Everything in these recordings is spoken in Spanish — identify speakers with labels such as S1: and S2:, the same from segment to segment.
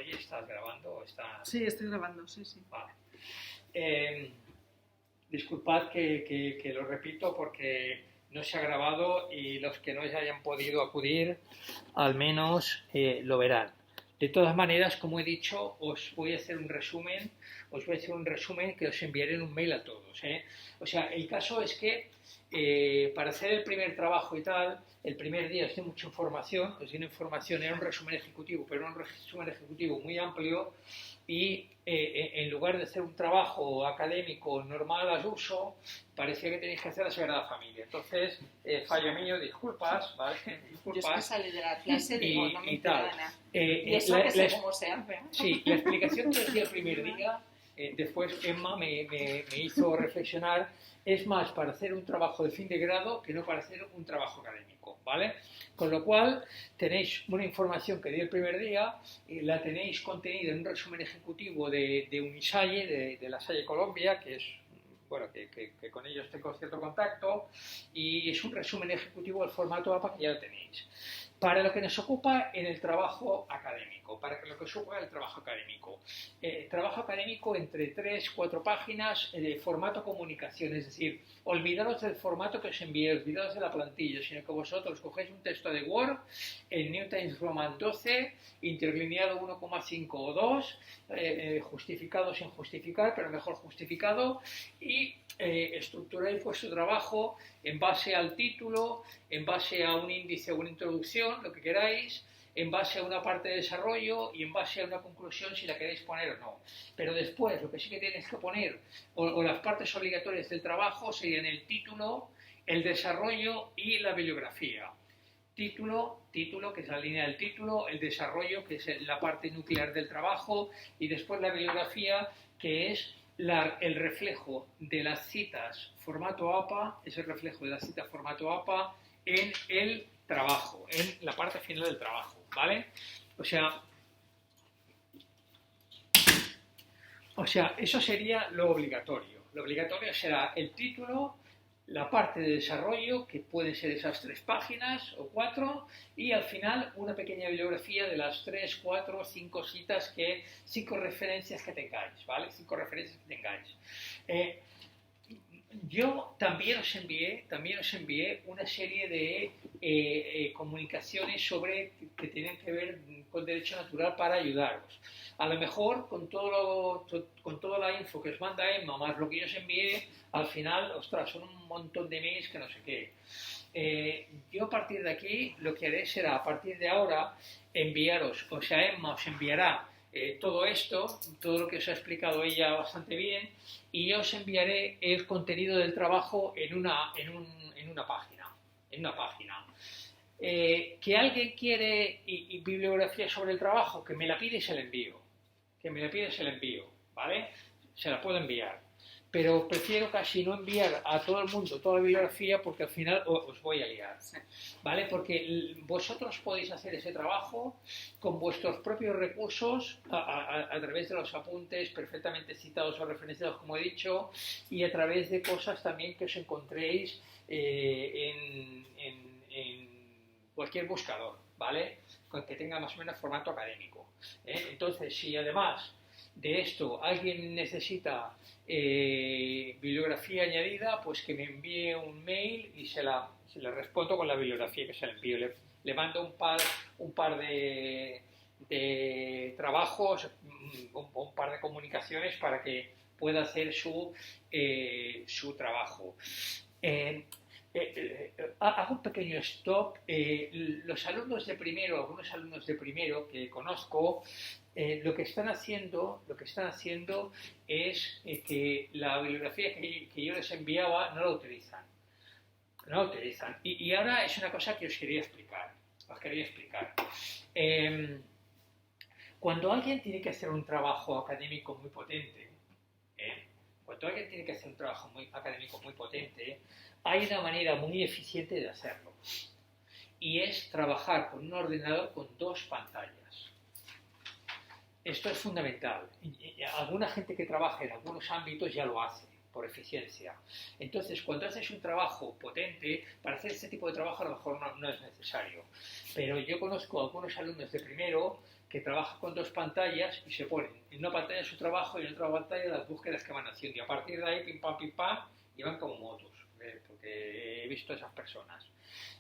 S1: Oye, ¿estás grabando o estás...?
S2: Sí, estoy grabando, sí, sí.
S1: Vale. Disculpad que lo repito porque no se ha grabado y los que no hayan podido acudir al menos lo verán. De todas maneras, como he dicho, os voy a hacer un resumen que os enviaré en un mail a todos, ¿eh? O sea, el caso es que para hacer el primer trabajo y tal, el primer día os di mucha información, era un resumen ejecutivo, pero un resumen ejecutivo muy amplio y en lugar de hacer un trabajo académico normal al uso, parecía que tenéis que hacer la Sagrada Familia. Entonces, fallo mío, disculpas, ¿vale? Disculpas.
S3: Yo es que salí de la clase y digo, no me
S1: tal.
S3: nada. Y eso que sé cómo se hace.
S1: Sí, la explicación que os di el primer día, después Emma me hizo reflexionar, es más para hacer un trabajo de fin de grado que no para hacer un trabajo académico, ¿vale? Con lo cual, tenéis una información que di el primer día, la tenéis contenida en un resumen ejecutivo de Unisalle, de la Salle Colombia, que es, bueno, que con ellos tengo cierto contacto, y es un resumen ejecutivo del formato APA que ya lo tenéis. Para lo que nos ocupa en el trabajo académico, trabajo académico entre 3-4 páginas de formato comunicación, es decir, olvidaros del formato que os envié, olvidaros de la plantilla, sino que vosotros cogéis un texto de Word, el New Times Roman 12, interlineado 1,5 o 2, justificado sin justificar, pero mejor justificado, y estructuráis vuestro trabajo en base al título, en base a un índice o una introducción, lo que queráis, en base a una parte de desarrollo y en base a una conclusión si la queréis poner o no. Pero después lo que sí que tenéis que poner, o las partes obligatorias del trabajo, serían el título, el desarrollo y la bibliografía. Título, que es la línea del título, el desarrollo, que es la parte nuclear del trabajo, y después la bibliografía, que es el reflejo de las citas formato APA, es el reflejo de las citas formato APA en el trabajo, en la parte final del trabajo, ¿vale? O sea, eso sería lo obligatorio. Lo obligatorio será el título, la parte de desarrollo, que pueden ser esas 3 páginas o 4, y al final una pequeña bibliografía de las 3, 4, 5 citas, 5 referencias que tengáis, ¿vale? 5 referencias que tengáis. Yo también os envié una serie de comunicaciones que tienen que ver con derecho natural para ayudaros. A lo mejor con toda la info que os manda Emma, más lo que yo os envié, al final, ostras, son un montón de mails que no sé qué. Yo a partir de aquí, lo que haré será, a partir de ahora, enviaros, o sea, Emma os enviará todo esto, todo lo que os ha explicado ella bastante bien, y yo os enviaré el contenido del trabajo en una página. Que alguien quiere y bibliografía sobre el trabajo, que me la pide y se la envío. ¿Vale? Se la puedo enviar. Pero prefiero casi no enviar a todo el mundo toda la bibliografía porque al final os voy a liar, ¿vale? Porque vosotros podéis hacer ese trabajo con vuestros propios recursos a través de los apuntes perfectamente citados o referenciados, como he dicho, y a través de cosas también que os encontréis en cualquier buscador, ¿vale? Que tenga más o menos formato académico. Entonces, si además de esto alguien necesita bibliografía añadida, pues que me envíe un mail y se la respondo con la bibliografía que se la envío. Le mando un par de trabajos, un par de comunicaciones para que pueda hacer su trabajo. Hago un pequeño stop. Algunos alumnos de primero que conozco, lo que están haciendo es que la bibliografía que yo les enviaba no la utilizan. Y ahora es una cosa que os quería explicar. Cuando alguien tiene que hacer un trabajo académico muy potente, hay una manera muy eficiente de hacerlo. Y es trabajar con un ordenador con 2 pantallas. Esto es fundamental. Alguna gente que trabaja en algunos ámbitos ya lo hace, por eficiencia. Entonces, cuando haces un trabajo potente, para hacer este tipo de trabajo a lo mejor no es necesario. Pero yo conozco a algunos alumnos de primero que trabaja con 2 pantallas y se pone en una pantalla su trabajo y en otra pantalla las búsquedas que van haciendo. Y a partir de ahí, pim pam, y van como motos, porque he visto a esas personas.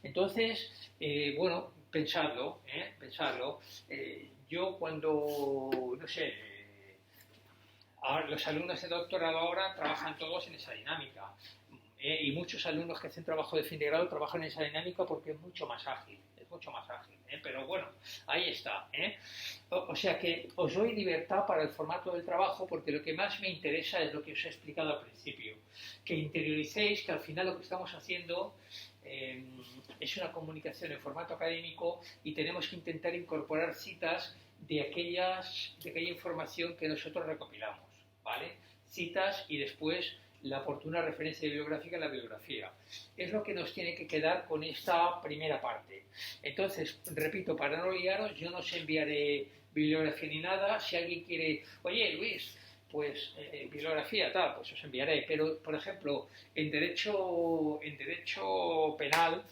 S1: Entonces, bueno, pensadlo. Yo cuando, no sé, los alumnos de doctorado ahora trabajan todos en esa dinámica. Y muchos alumnos que hacen trabajo de fin de grado trabajan en esa dinámica porque es mucho más ágil, pero bueno, ahí está. O sea que os doy libertad para el formato del trabajo porque lo que más me interesa es lo que os he explicado al principio, que interioricéis que al final lo que estamos haciendo es una comunicación en formato académico y tenemos que intentar incorporar citas de aquella información que nosotros recopilamos, ¿vale? Citas y después la oportuna referencia bibliográfica en la bibliografía. Es lo que nos tiene que quedar con esta primera parte. Entonces, repito, para no liaros, yo no os enviaré bibliografía ni nada. Si alguien quiere, oye Luis, pues bibliografía, tal, pues os enviaré. Pero, por ejemplo, en derecho penal,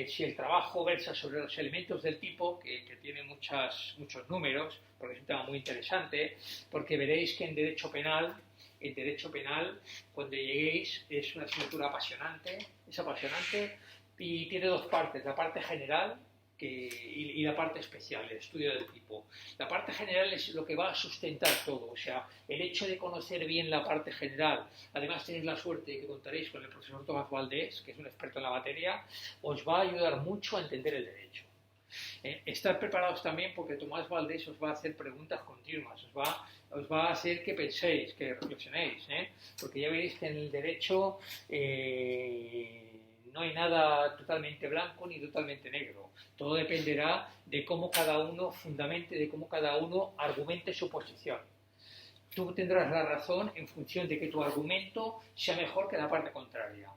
S1: si el trabajo versa sobre los elementos del tipo, que tiene muchos números, porque es un tema muy interesante, porque veréis que en derecho penal, cuando lleguéis, es una asignatura apasionante, y tiene 2 partes, la parte general y la parte especial, el estudio del tipo. La parte general es lo que va a sustentar todo, o sea, el hecho de conocer bien la parte general, además tenéis la suerte de que contaréis con el profesor Tomás Valdés, que es un experto en la materia, os va a ayudar mucho a entender el derecho. Estar preparados también porque Tomás Valdés os va a hacer preguntas continuas, os va a hacer que penséis, que reflexionéis, porque ya veréis que en el derecho no hay nada totalmente blanco ni totalmente negro. Todo dependerá de cómo cada uno fundamente, de cómo cada uno argumente su posición. Tú tendrás la razón en función de que tu argumento sea mejor que la parte contraria.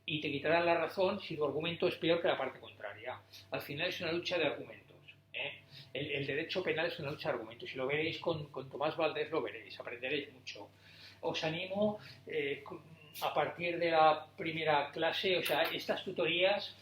S1: Y te quitarán la razón si tu argumento es peor que la parte contraria. Al final es una lucha de argumentos. El derecho penal es una lucha de argumentos. Si lo veréis con Tomás Valdés, lo veréis, aprenderéis mucho. Os animo, a partir de la primera clase, o sea, estas tutorías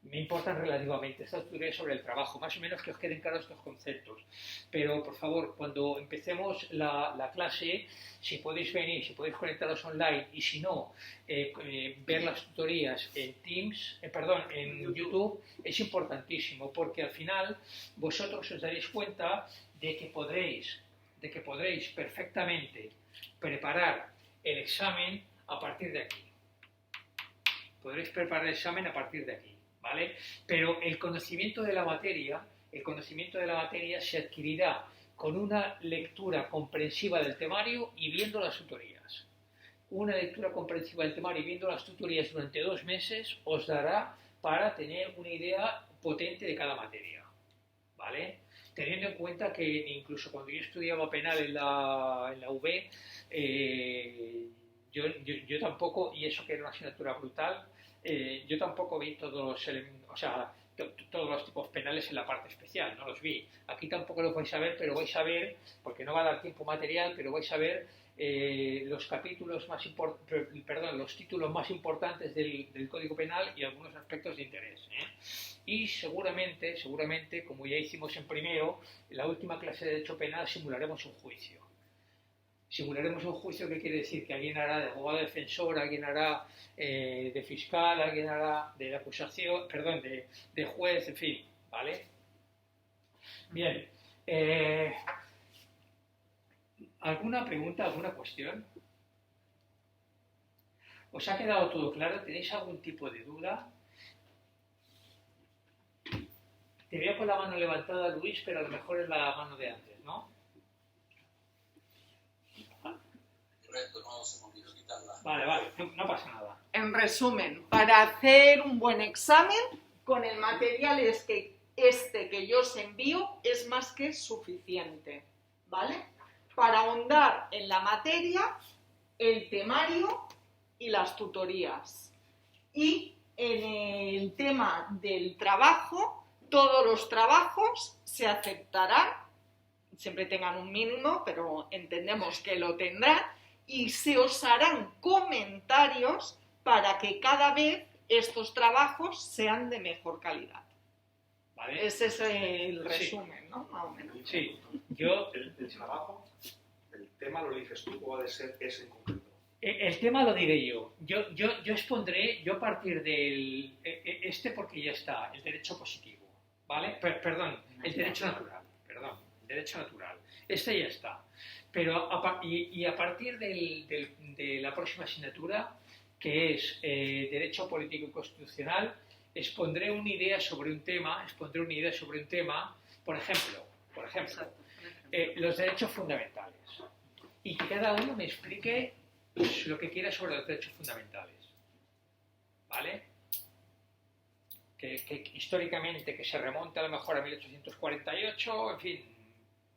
S1: me importan relativamente, estas tutorías sobre el trabajo, más o menos que os queden claros estos conceptos. Pero, por favor, cuando empecemos la clase, si podéis venir, si podéis conectaros online, y si no, ver las tutorías en en YouTube, es importantísimo, porque al final vosotros os daréis cuenta de que podréis perfectamente preparar el examen a partir de aquí. Podréis preparar el examen a partir de aquí, ¿vale? Pero el conocimiento de la materia se adquirirá con una lectura comprensiva del temario y viendo las tutorías. Una lectura comprensiva del temario y viendo las tutorías durante 2 meses os dará para tener una idea potente de cada materia, ¿vale? Teniendo en cuenta que incluso cuando yo estudiaba penal en la UB, yo tampoco, y eso que era una asignatura brutal, yo tampoco vi todos los tipos penales en la parte especial, no los vi. Aquí tampoco los vais a ver, pero vais a ver, porque no va a dar tiempo material, pero vais a ver los títulos más importantes del Código Penal y algunos aspectos de interés. Y seguramente, como ya hicimos en primero, en la última clase de Derecho Penal simularemos un juicio. ¿Qué quiere decir? Que alguien hará de abogado defensor, alguien hará de fiscal, alguien hará de acusación, de juez, en fin, ¿vale? Bien. ¿Alguna pregunta, alguna cuestión? ¿Os ha quedado todo claro? ¿Tenéis algún tipo de duda? Te veo con la mano levantada, Luis, pero a lo mejor es la mano de antes, ¿no?
S2: Correcto, no se me olvidó quitarla.
S1: Vale, no pasa nada.
S3: En resumen, para hacer un buen examen, con el material que yo os envío es más que suficiente, ¿vale? Para ahondar en la materia, el temario y las tutorías. Y en el tema del trabajo, todos los trabajos se aceptarán, siempre tengan un mínimo, pero entendemos que lo tendrán, y se os harán comentarios para que cada vez estos trabajos sean de mejor calidad.
S1: ¿vale?
S3: Ese es el
S1: Sí.
S3: resumen, ¿no? Más o menos.
S1: Sí, yo
S4: El trabajo, el tema lo eliges tú o ha de ser ese en concreto.
S1: el tema lo diré yo. Yo expondré, yo a partir del porque ya está, el derecho positivo, ¿vale? Perdón, el derecho natural, perdón, el derecho natural. Este ya está. Pero a partir de la próxima asignatura, que es Derecho Político y Constitucional, expondré una idea sobre un tema, por ejemplo, los derechos fundamentales. Y que cada uno me explique pues, lo que quiera sobre los derechos fundamentales. ¿Vale? Que históricamente, que se remonta a lo mejor a 1848, en fin,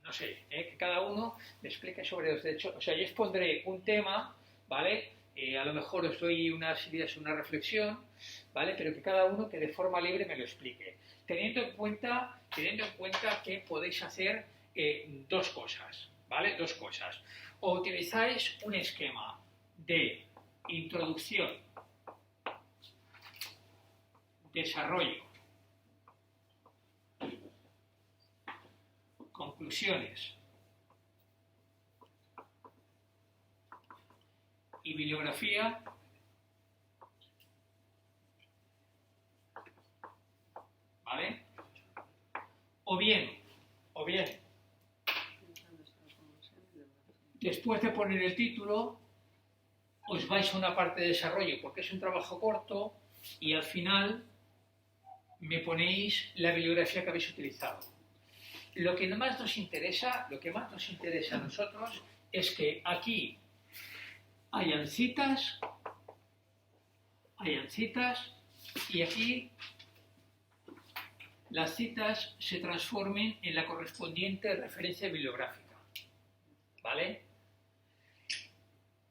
S1: no sé, que cada uno me explique sobre los derechos. O sea, yo expondré un tema, ¿vale? A lo mejor os doy unas ideas, una reflexión, ¿vale? Pero que cada uno que de forma libre me lo explique. Teniendo en cuenta que podéis hacer dos cosas, ¿vale? Dos cosas. O utilizáis un esquema de introducción, desarrollo, conclusiones y bibliografía, ¿vale? O bien, después de poner el título, os vais a una parte de desarrollo porque es un trabajo corto y al final me ponéis la bibliografía que habéis utilizado. Lo que más nos interesa a nosotros es que aquí hayan citas y aquí las citas se transformen en la correspondiente referencia bibliográfica. ¿Vale?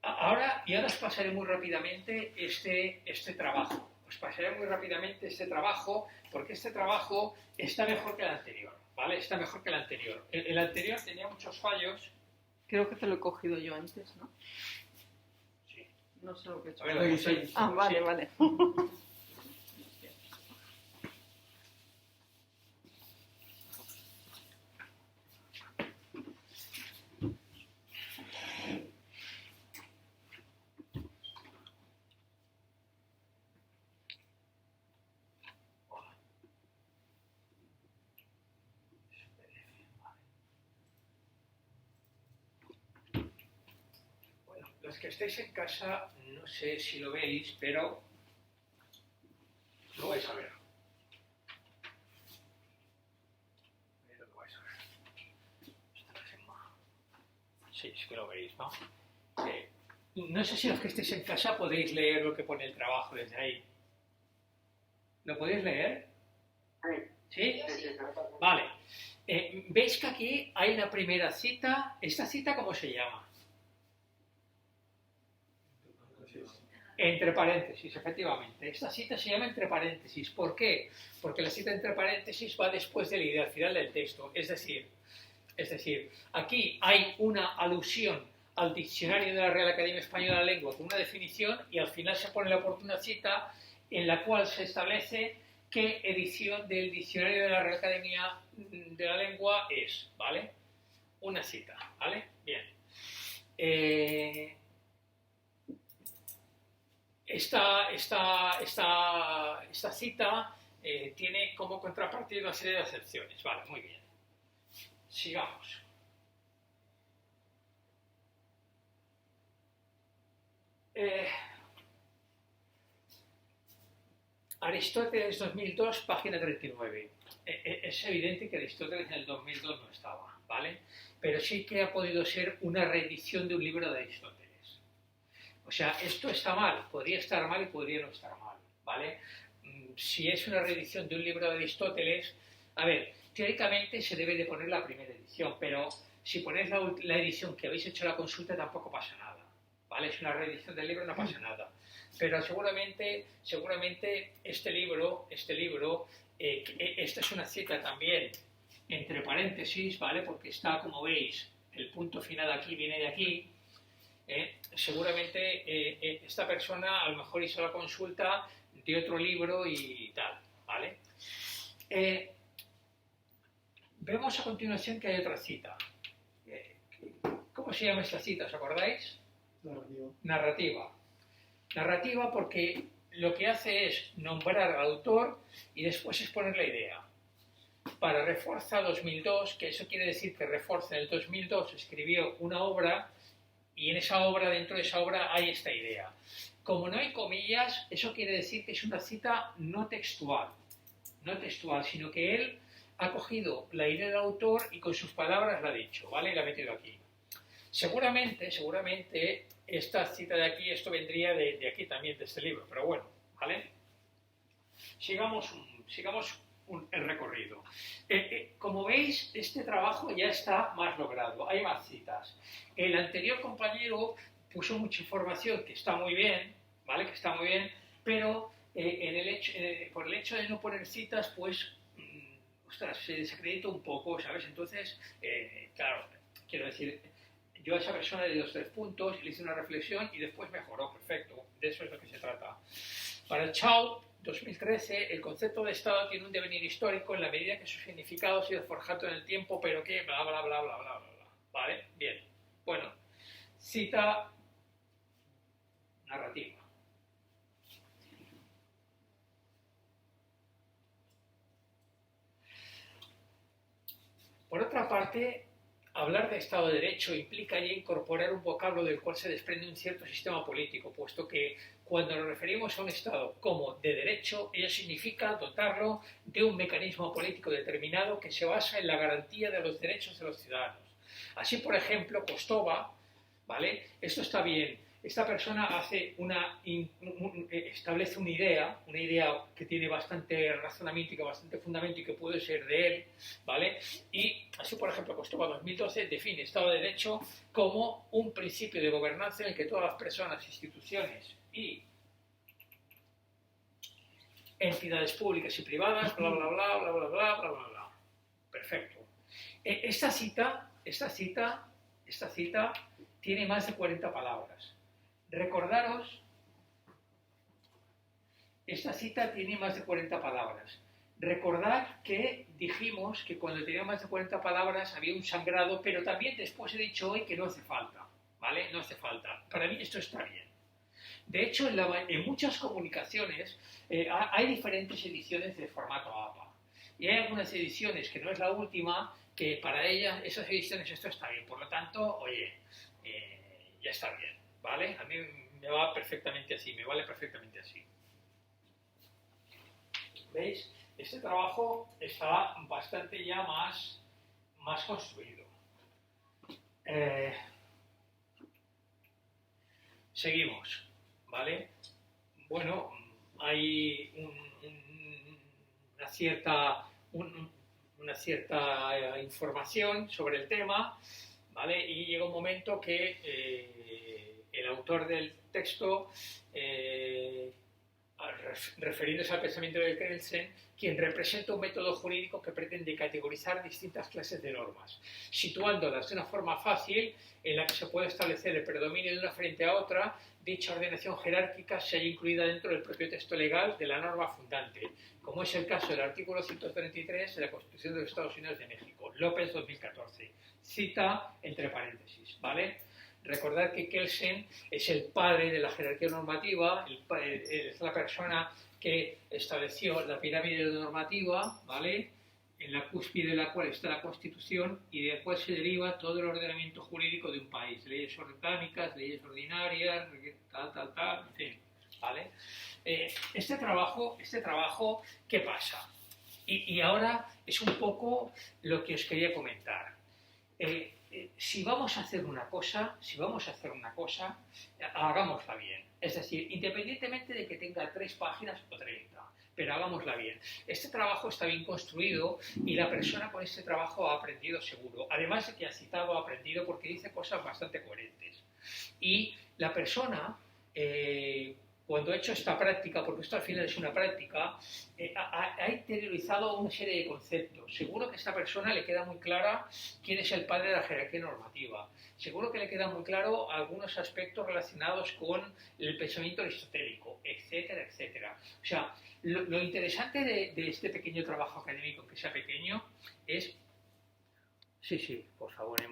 S1: Ahora os pasaré muy rápidamente este trabajo. Os pasaré muy rápidamente este trabajo porque este trabajo está mejor que el anterior. ¿Vale? Está mejor que el anterior. El anterior tenía muchos fallos.
S3: Creo que te lo he cogido yo antes, ¿no?
S1: Sí.
S3: No sé lo que he hecho.
S1: A ver, lo cogéis.
S3: Ah, vale,
S1: Sí.
S3: vale.
S1: Bueno, los que estáis en casa, no sé si lo veis, pero lo vais a ver. Pero lo vais a ver. Sí, es que lo veis, ¿no? No sé si los que estéis en casa podéis leer lo que pone el trabajo desde ahí. ¿Lo podéis leer? ¿Sí? Vale. ¿Veis que aquí hay la primera cita? ¿Esta cita cómo se llama? Entre paréntesis, efectivamente. Esta cita se llama entre paréntesis. ¿Por qué? Porque la cita entre paréntesis va después de la idea al final del texto. Es decir, aquí hay una alusión al diccionario de la Real Academia Española de la Lengua con una definición y al final se pone la oportuna cita en la cual se establece qué edición del diccionario de la Real Academia de la Lengua es, ¿vale? Una cita, ¿vale? Bien. Esta cita tiene como contrapartida una serie de acepciones, vale, muy bien. Sigamos. Aristóteles 2002, página 39. Es evidente que Aristóteles en el 2002 no estaba, ¿vale? Pero sí que ha podido ser una reedición de un libro de Aristóteles. O sea, esto está mal, podría estar mal y podría no estar mal, ¿vale? Si es una reedición de un libro de Aristóteles, a ver, teóricamente se debe de poner la primera edición, pero si ponéis la edición que habéis hecho la consulta tampoco pasa nada, ¿vale? Es una reedición del libro, no pasa nada. Pero seguramente este libro, esta es una cita también entre paréntesis, ¿vale? Porque está, como veis, el punto final aquí viene de aquí. Seguramente esta persona a lo mejor hizo la consulta de otro libro y tal, ¿vale? Vemos a continuación que hay otra cita. ¿Cómo se llama esta cita? ¿Os acordáis? Narrativa. Narrativa porque lo que hace es nombrar al autor y después exponer la idea. Para Reforza 2002, que eso quiere decir que Reforza en el 2002 escribió una obra y en esa obra, dentro de esa obra, hay esta idea. Como no hay comillas, eso quiere decir que es una cita no textual, sino que él ha cogido la idea del autor y con sus palabras la ha dicho, ¿vale? Y la ha metido aquí. Seguramente, esta cita de aquí, esto vendría de aquí también, de este libro, pero bueno, ¿vale? Sigamos el recorrido. Como veis, este trabajo ya está más logrado, hay más citas. El anterior compañero puso mucha información que está muy bien, ¿vale? Que está muy bien, pero por el hecho de no poner citas, pues, ostras, se desacredita un poco, ¿sabes? Entonces, claro, quiero decir, yo a esa persona le di 2 o 3 puntos, le hice una reflexión y después mejoró, perfecto, de eso es lo que se trata. Para Chau, 2013, el concepto de Estado tiene un devenir histórico en la medida que su significado ha sido forjado en el tiempo, pero que bla, bla, bla, bla, bla, bla, bla. ¿Vale? Bien. Bueno, cita narrativa. Por otra parte, hablar de Estado de Derecho implica ya incorporar un vocablo del cual se desprende un cierto sistema político, puesto que cuando nos referimos a un Estado como de derecho, ello significa dotarlo de un mecanismo político determinado que se basa en la garantía de los derechos de los ciudadanos. Así, por ejemplo, Kostova, ¿vale? Esto está bien. Esta persona establece una idea que tiene bastante razonamiento y que bastante fundamento y que puede ser de él, ¿vale? Y así, por ejemplo, Kostova 2012 define Estado de Derecho como un principio de gobernanza en el que todas las personas, instituciones y entidades públicas y privadas, bla, bla, bla, bla, bla, bla, bla, bla, bla. Perfecto. Esta cita tiene más de 40 palabras. Recordaros, esta cita tiene más de 40 palabras. Recordad que dijimos que cuando tenía más de 40 palabras había un sangrado, pero también después he dicho hoy que no hace falta, ¿vale? No hace falta. Para mí esto está bien. De hecho, en muchas comunicaciones hay diferentes ediciones de formato APA. Y hay algunas ediciones, que no es la última, que para ellas, esas ediciones, esto está bien. Por lo tanto, oye, ya está bien, ¿vale? A mí me va perfectamente así, me vale perfectamente así. ¿Veis? Este trabajo está bastante ya más construido. Seguimos, ¿vale? Bueno, hay una cierta información sobre el tema, ¿vale? Y llega un momento que el autor del texto, refiriéndose al pensamiento de Kelsen, quien representa un método jurídico que pretende categorizar distintas clases de normas, situándolas de una forma fácil en la que se puede establecer el predominio de una frente a otra. Dicha ordenación jerárquica se halla incluida dentro del propio texto legal de la norma fundante, como es el caso del artículo 133 de la Constitución de los Estados Unidos de México, López 2014. Cita entre paréntesis, ¿vale? Recordad que Kelsen es el padre de la jerarquía normativa, es la persona que estableció la pirámide normativa, ¿vale? En la cúspide de la cual está la Constitución y de la cual se deriva todo el ordenamiento jurídico de un país, leyes orgánicas, leyes ordinarias, tal, en fin, ¿vale? Este trabajo, ¿qué pasa? Y ahora es un poco lo que os quería comentar. Si vamos a hacer una cosa, hagámosla bien. Es decir, independientemente de que tenga 3 páginas o 30, pero hagámosla bien. Este trabajo está bien construido y la persona con este trabajo ha aprendido seguro. Además de que ha citado, ha aprendido porque dice cosas bastante coherentes. Y la persona, cuando ha hecho esta práctica, porque esto al final es una práctica, ha interiorizado una serie de conceptos. Seguro que a esta persona le queda muy clara quién es el padre de la jerarquía normativa. Seguro que le queda muy claro algunos aspectos relacionados con el pensamiento aristotélico, etcétera, etcétera. O sea, lo interesante de este pequeño trabajo académico, que sea pequeño, es Sí, sí, por favor, Emma.